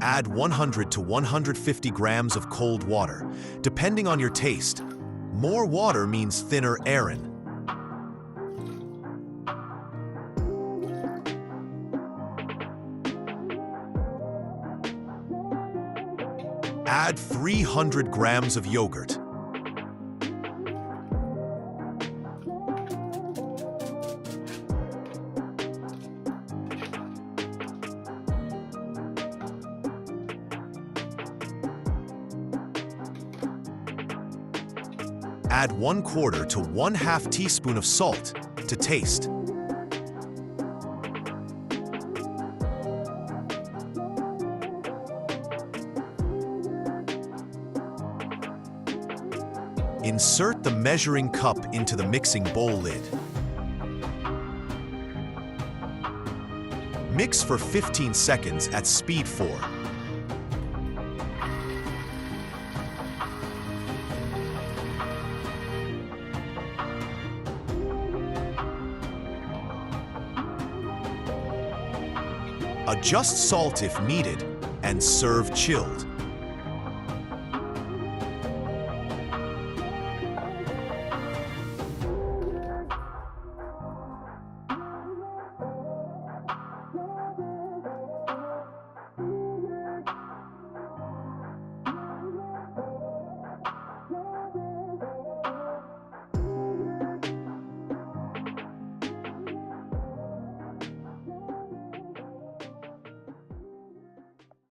Add 100 to 150 grams of cold water, depending on your taste. More water means thinner ayran. Add 300 grams of yogurt. Add 1/4 to 1/2 teaspoon of salt to taste. Insert the measuring cup into the mixing bowl lid. Mix for 15 seconds at speed 4. Adjust salt if needed, and serve chilled.